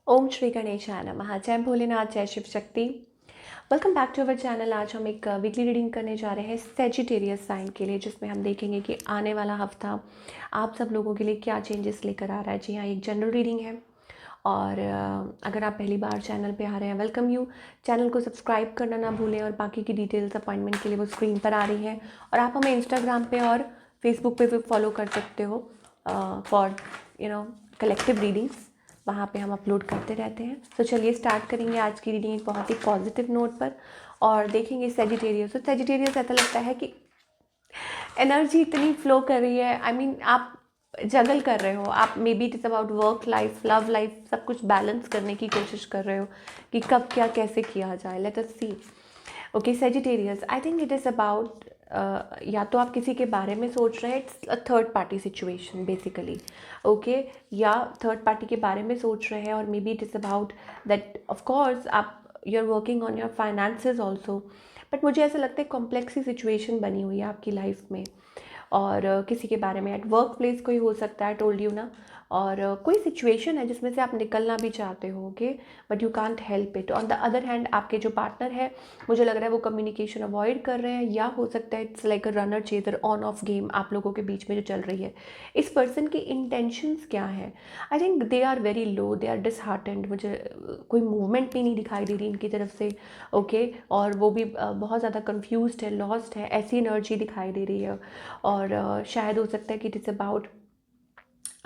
ओम श्री गणेशाय नमः। जय भोलेनाथ, जय Shiv Shakti. Welcome back to our channel. आज हम एक वीकली रीडिंग करने जा रहे हैं सेजिटेरियस साइन के लिए, जिसमें हम देखेंगे कि आने वाला हफ्ता आप सब लोगों के लिए क्या चेंजेस लेकर आ रहा है। जी हाँ, एक जनरल रीडिंग है और अगर आप पहली बार चैनल पे आ रहे हैं, वेलकम यू। चैनल को सब्सक्राइब करना ना भूलें और बाकी की डिटेल्स अपॉइंटमेंट के लिए वो स्क्रीन पर आ रही हैं। और आप हमें इंस्टाग्राम पे और फेसबुक पे भी फॉलो कर सकते हो फॉर कलेक्टिव रीडिंग्स। वहाँ पे हम अपलोड करते रहते हैं। तो चलिए स्टार्ट करेंगे आज की रीडिंग एक बहुत ही पॉजिटिव नोट पर और देखेंगे सेजिटेरियस। तो सेजिटेरियस ऐसा लगता है कि एनर्जी इतनी फ्लो कर रही है। आई मीन आप जगल कर रहे हो, आप may be it is about work life, love life, सब कुछ बैलेंस करने की कोशिश कर रहे हो कि कब क्या कैसे किया जाए। Let us see. Okay Sagittarius, I think it is about या तो आप किसी के बारे में सोच रहे हैं, it's a third party situation basically. Okay, या थर्ड पार्टी के बारे में सोच रहे हैं और may B it is about that of course आप you are working on your finances also. But मुझे ऐसा लगता है कॉम्प्लेक्स सी सिचुएशन बनी हुई है आपकी लाइफ में और किसी के बारे में एट वर्क प्लेस कोई हो सकता है, टोल्ड यू ना। और कोई सिचुएशन है जिसमें से आप निकलना भी चाहते हो, okay, but you can't help it. On the other hand आपके जो पार्टनर है, मुझे लग रहा है वो कम्युनिकेशन अवॉइड कर रहे हैं, या हो सकता है it's like a runner chaser on off game आप लोगों के बीच में जो चल रही है। इस पर्सन की इंटेंशंस क्या है? I think they are very low, they are disheartened. मुझे कोई मूवमेंट भी नहीं दिखाई दे रही इनकी तरफ से, ओके। और वो भी बहुत ज़्यादा कंफ्यूज्ड है, लॉस्ट है, ऐसी एनर्जी दिखाई दे रही है। और शायद हो सकता है कि इट इज़ अबाउट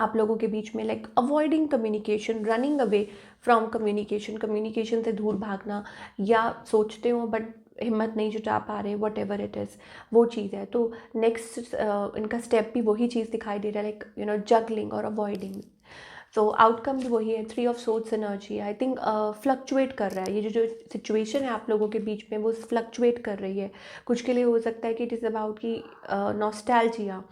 आप लोगों के बीच में like avoiding communication, running away from communication, communication से दूर भागना, या सोचते हो बट हिम्मत नहीं जुटा पा रहे, वट एवर इट इज़, वो चीज़ है। तो नेक्स्ट इनका स्टेप भी वही चीज़ दिखाई दे रहा है, लाइक जगलिंग और अवॉइडिंग। तो आउटकम भी वही है, 3 of sorts energy I think fluctuate कर रहा है। ये जो सिचुएशन है आप लोगों के बीच में वो फ्लक्चुएट कर रही है। कुछ के लिए हो सकता है कि इट इज़ अबाउट की नॉस्टैल्जिया,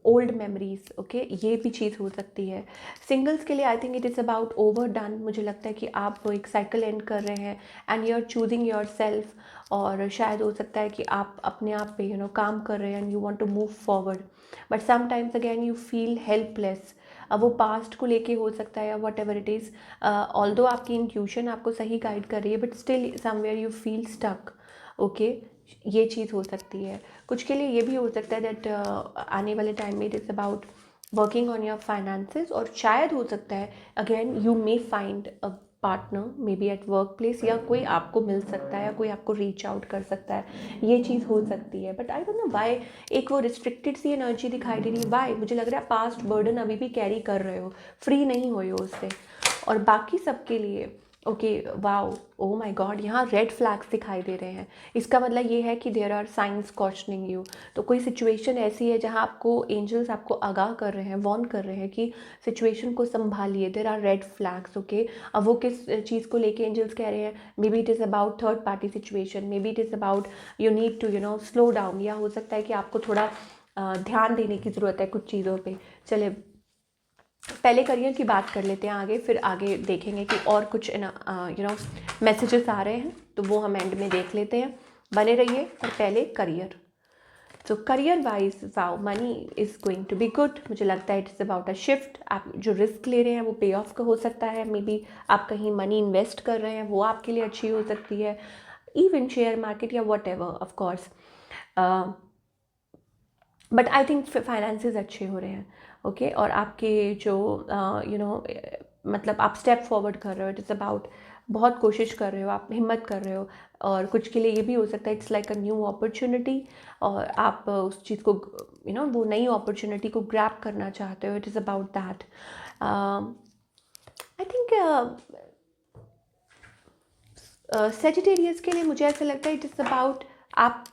ओल्ड मेमोरीज, ओके, ये भी चीज़ हो सकती है। सिंगल्स के लिए I think it is about over done. मुझे लगता है कि आप एक साइकिल एंड कर रहे हैं and you are choosing yourself. और शायद हो सकता है कि आप अपने आप पे काम कर रहे हैं and you want to move forward, but sometimes again you feel helpless. अब वो पास्ट को लेके हो सकता है या whatever it is. Although आपकी इंट्यूशन आपको सही गाइड कर रही है, but still somewhere you feel stuck, okay. ये चीज़ हो सकती है। कुछ के लिए ये भी हो सकता है दैट आने वाले टाइम में it is about working on your finances. और शायद हो सकता है again you may find a partner may be at work place, या कोई आपको मिल सकता है या कोई आपको रीच आउट कर सकता है, ये चीज़ हो सकती है। But I don't know why एक वो रिस्ट्रिक्टेड सी एनर्जी दिखाई दे रही है। वाई? मुझे लग रहा है पास्ट बर्डन अभी भी कैरी कर रहे हो, फ्री नहीं हुए हो उससे। और बाकी सबके लिए okay, wow, oh my God, यहाँ रेड फ्लैग्स दिखाई दे रहे हैं। इसका मतलब ये है कि there are signs cautioning you. तो कोई सिचुएशन ऐसी है जहाँ आपको एंजल्स आपको आगाह कर रहे हैं, वॉर्न कर रहे हैं कि सिचुएशन को संभालिए, there are red flags, okay. अब वो किस चीज़ को लेके एंजल्स कह रहे हैं? May be it is about third party situation, may be it is about you need to slow down, या हो सकता है कि आपको थोड़ा ध्यान देने की ज़रूरत है कुछ चीज़ों पे। चले पहले करियर की बात कर लेते हैं आगे, फिर आगे देखेंगे कि और कुछ मैसेजेस आ रहे हैं, तो वो हम एंड में देख लेते हैं। बने रहिए। और पहले करियर। तो career wise wow, money is going to be good. मुझे लगता है it is about a shift. आप जो रिस्क ले रहे हैं वो पे ऑफ का हो सकता है। मे बी आप कहीं मनी इन्वेस्ट कर रहे हैं, वो आपके लिए अच्छी हो सकती है। इवन शेयर मार्केट या what ever, of course. But I think finances अच्छे हो रहे हैं, ओके। और आपके जो मतलब आप स्टेप फॉरवर्ड कर रहे हो, इट इज़ अबाउट बहुत कोशिश कर रहे हो, आप हिम्मत कर रहे हो। और कुछ के लिए ये भी हो सकता है it's like a new opportunity, और आप उस चीज़ को वो नई अपॉर्चुनिटी को ग्रैब करना चाहते हो। It is about that. I think Sagittarius के लिए मुझे ऐसा लगता है इट इज़ अबाउट आप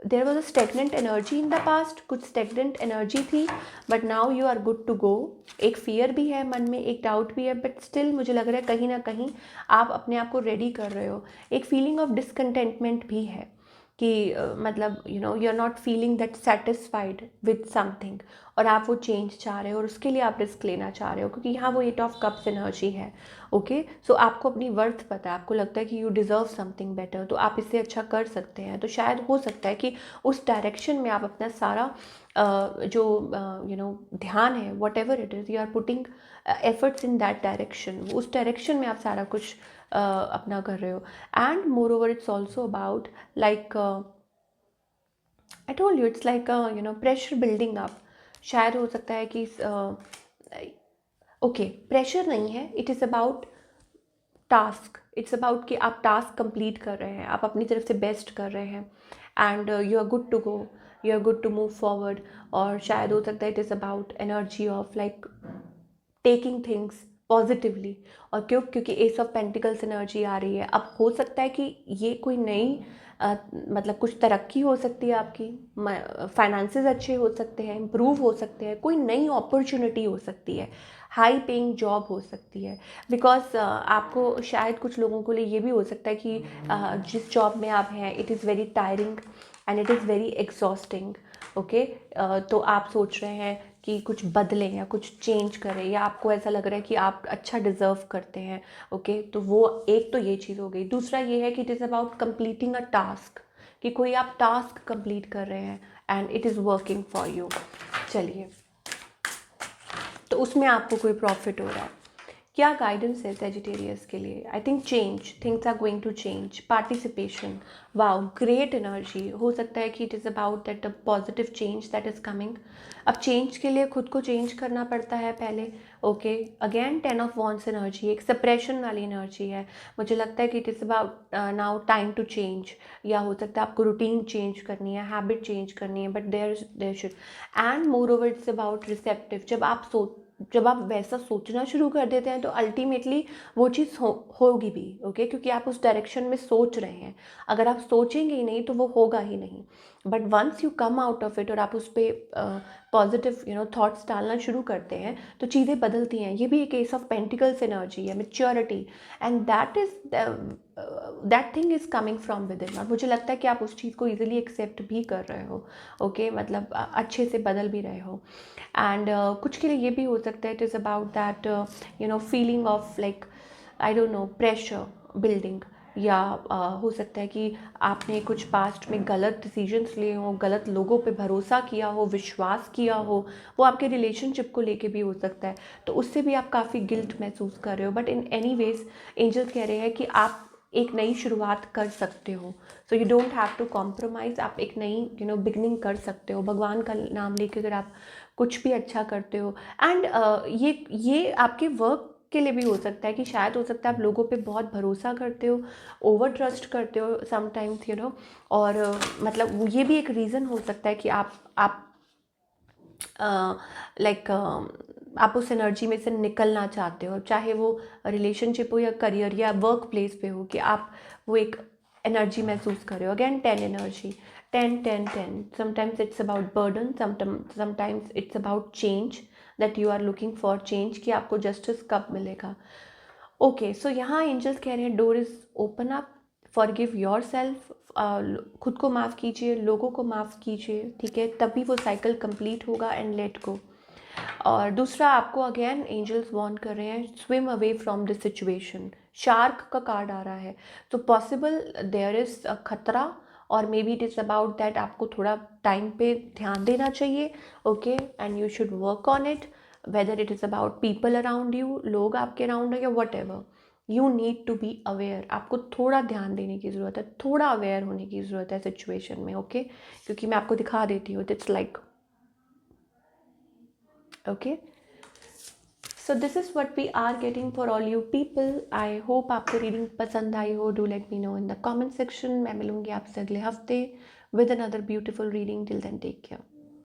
there was a stagnant energy in the past, कुछ स्टेगनेंट एनर्जी थी, but now you are good to go. एक फियर भी है मन में, एक डाउट भी है, बट स्टिल मुझे लग रहा है कहीं ना कहीं आप अपने आप को रेडी कर रहे हो। एक फीलिंग ऑफ डिसकंटेंटमेंट भी है कि मतलब you are not feeling that satisfied with something, और आप वो चेंज चाह रहे हो और उसके लिए आप रिस्क लेना चाह रहे हो, क्योंकि यहाँ वो 8 ऑफ कप्स एनर्जी है। ओके, सो आपको अपनी वर्थ पता है, आपको लगता है कि यू डिज़र्व समथिंग बेटर, तो आप इससे अच्छा कर सकते हैं। तो शायद हो सकता है कि उस डायरेक्शन में आप अपना सारा जो ध्यान है, whatever it is, you are putting efforts in that direction, उस डायरेक्शन में आप सारा कुछ अपना कर रहे हो। And moreover it's also about like I told you, it's like pressure building up. शायद हो सकता है कि ओके, प्रेशर नहीं है, it is about task, it's about कि आप टास्क कंप्लीट कर रहे हैं, आप अपनी तरफ से बेस्ट कर रहे हैं, and you are good to go, you are good to move forward. और शायद हो सकता है it is about energy of like taking things positively. और क्योंकि एस ऑफ पेंटिकल्स एनर्जी आ रही है, अब हो सकता है कि ये कोई नई मतलब कुछ तरक्की हो सकती है आपकी, फाइनेंसेस अच्छे हो सकते हैं, इम्प्रूव हो सकते हैं, कोई नई अपॉर्चुनिटी हो सकती है, हाई पेइंग जॉब हो सकती है। बिकॉज आपको शायद कुछ लोगों के लिए ये भी हो सकता है कि जिस जॉब में आप हैं it is very tiring and it is very exhausting. Okay, तो आप सोच रहे हैं कि कुछ बदलें या कुछ चेंज करें, या आपको ऐसा लग रहा है कि आप अच्छा डिज़र्व करते हैं। ओके, तो वो एक तो ये चीज़ हो गई। दूसरा ये है कि it is about completing a task, कि कोई आप टास्क कंप्लीट कर रहे हैं and it is working for you. चलिए, तो उसमें आपको कोई प्रॉफिट हो रहा है। क्या गाइडेंस है सेजिटेरियस के लिए? I think change, things are going to change, participation, wow, great energy. हो सकता है कि it is about that a positive change that is coming. अब चेंज के लिए खुद को चेंज करना पड़ता है पहले। Okay, again 10 of wands energy, एक सप्रेशन वाली एनर्जी है। मुझे लगता है कि it is about now time to change, या हो सकता है आपको रूटीन चेंज करनी है, हैबिट चेंज करनी है, but there should. And moreover it's about receptive. जब आप वैसा सोचना शुरू कर देते हैं तो अल्टीमेटली वो चीज़ होगी भी। ओके, क्योंकि आप उस डायरेक्शन में सोच रहे हैं। अगर आप सोचेंगे ही नहीं तो वो होगा ही नहीं। But once you come out of it और आप उस पर पॉजिटिव थॉट्स डालना शुरू करते हैं तो चीज़ें बदलती हैं। ये भी एक केस ऑफ पेंटिकल्स एनर्जी है, maturity, and that thing is coming from with in. और मुझे लगता है कि आप उस चीज़ को ईजिली एक्सेप्ट भी कर रहे हो। ओके, मतलब अच्छे से बदल भी रहे हो। एंड कुछ के लिए ये भी हो सकता है it is about that feeling of like I don't know pressure building, या हो सकता है कि आपने कुछ पास्ट में गलत डिसीजंस लिए हों, गलत लोगों पे भरोसा किया हो, विश्वास किया हो। वो आपके रिलेशनशिप को लेके भी हो सकता है, तो उससे भी आप काफ़ी गिल्ट महसूस कर रहे हो। But in any ways angels कह रहे हैं कि आप एक नई शुरुआत कर सकते हो। So you don't have to compromise, आप एक नई बिगनिंग कर सकते हो। भगवान का नाम लेके अगर आप कुछ भी अच्छा करते हो। एंड ये आपके वर्क के लिए भी हो सकता है कि शायद हो सकता है आप लोगों पे बहुत भरोसा करते हो, ओवर ट्रस्ट करते हो समटाइम्स और मतलब ये भी एक रीज़न हो सकता है कि आप लाइक आप उस एनर्जी में से निकलना चाहते हो, चाहे वो रिलेशनशिप हो या करियर या वर्क प्लेस पे हो, कि आप वो एक एनर्जी महसूस कर रहे हो। Again 10 energy, 10 sometimes it's about burden, sometimes it's about change, that you are looking for change, कि आपको जस्टिस कब मिलेगा। ओके, सो यहाँ एंजल्स कह रहे हैं door is open up, forgive your self, खुद को माफ़ कीजिए, लोगों को माफ़ कीजिए, ठीक है, तभी वो साइकिल कंप्लीट होगा, एंड लेट गो। और दूसरा, आपको अगेन एंजल्स वार्न कर रहे हैं swim away from this situation. Shark का कार्ड आ रहा है, तो पॉसिबल देयर इज़ अ खतरा, और may B it is about that आपको थोड़ा टाइम पे ध्यान देना चाहिए। Okay, and you should work on it, whether it is about people around you, लोग आपके अराउंड है, या what ever, you need to be aware. आपको थोड़ा ध्यान देने की ज़रूरत है, थोड़ा अवेयर होने की ज़रूरत है सिचुएशन में। ओके, क्योंकि मैं आपको दिखा देती हूँ, it's like okay. So this is what we are getting for all you people. I hope आपको रीडिंग पसंद आई हो। Do let me know in the comment section. मैं मिलूंगी आपसे अगले हफ्ते with another beautiful reading. Till then take care.